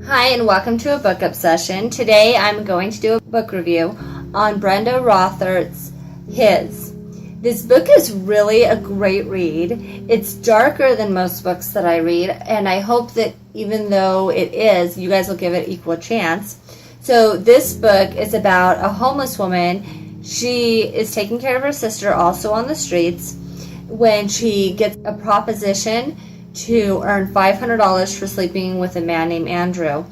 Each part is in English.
Hi, and welcome to a book obsession. Today I'm going to do a book review on Brenda Rothert's His. This book is really a great read. It's darker than most books that I read, and I hope that even though it is, you guys will give it equal chance. So this book is about a homeless woman. She is taking care of her sister, also on the streets, when she gets a proposition to earn $500 for sleeping with a man named Andrew.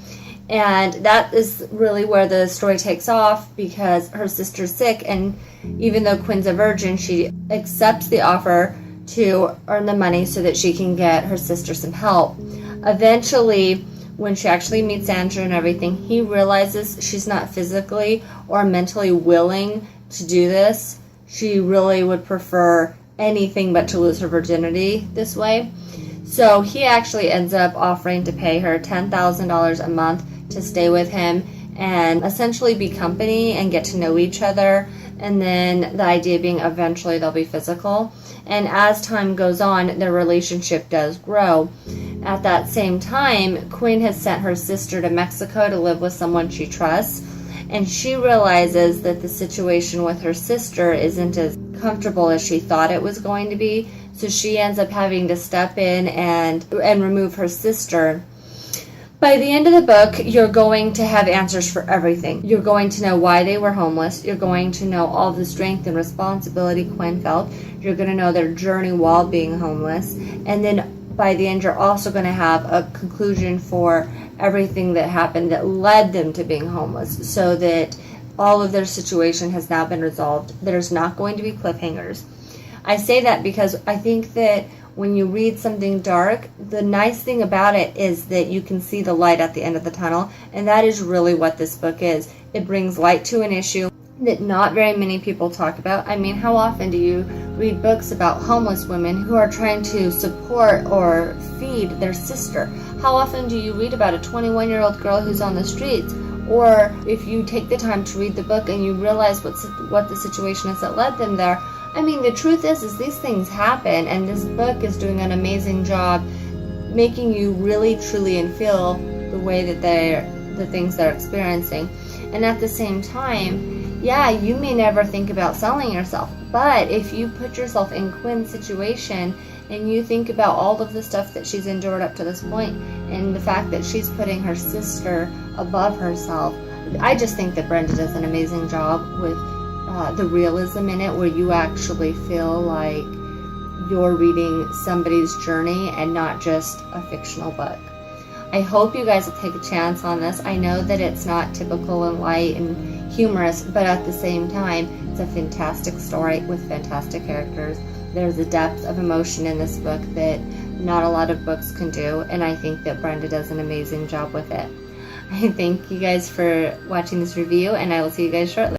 And that is really where the story takes off, because her sister's sick, and even though Quinn's a virgin, she accepts the offer to earn the money so that she can get her sister some help. Eventually, when she actually meets Andrew and everything, he realizes she's not physically or mentally willing to do this. She really would prefer anything but to lose her virginity this way. So he actually ends up offering to pay her $10,000 a month to stay with him and essentially be company and get to know each other. And then the idea being eventually they'll be physical. And as time goes on, their relationship does grow. At that same time, Quinn has sent her sister to Mexico to live with someone she trusts. And she realizes that the situation with her sister isn't as comfortable as she thought it was going to be. So she ends up having to step in and remove her sister. By the end of the book, you're going to have answers for everything. You're going to know why they were homeless. You're going to know all the strength and responsibility Quinn felt. You're going to know their journey while being homeless. And then by the end, you're also going to have a conclusion for everything that happened that led them to being homeless, so that all of their situation has now been resolved. There's not going to be cliffhangers. I say that because I think that when you read something dark, the nice thing about it is that you can see the light at the end of the tunnel, and that is really what this book is. It brings light to an issue that not very many people talk about. I mean, how often do you read books about homeless women who are trying to support or feed their sister? How often do you read about a 21-year-old girl who's on the streets? Or if you take the time to read the book and you realize what the situation is that led them there, I mean, the truth is these things happen, and this book is doing an amazing job making you really, truly, and feel the way that the things they're experiencing. And at the same time, yeah, you may never think about selling yourself, but if you put yourself in Quinn's situation and you think about all of the stuff that she's endured up to this point, and the fact that she's putting her sister above herself, I just think that Brenda does an amazing job with the realism in it, where you actually feel like you're reading somebody's journey and not just a fictional book. I hope you guys will take a chance on this. I know that it's not typical and light and humorous, but at the same time, it's a fantastic story with fantastic characters. There's a depth of emotion in this book that not a lot of books can do, and I think that Brenda does an amazing job with it. I thank you guys for watching this review, and I will see you guys shortly.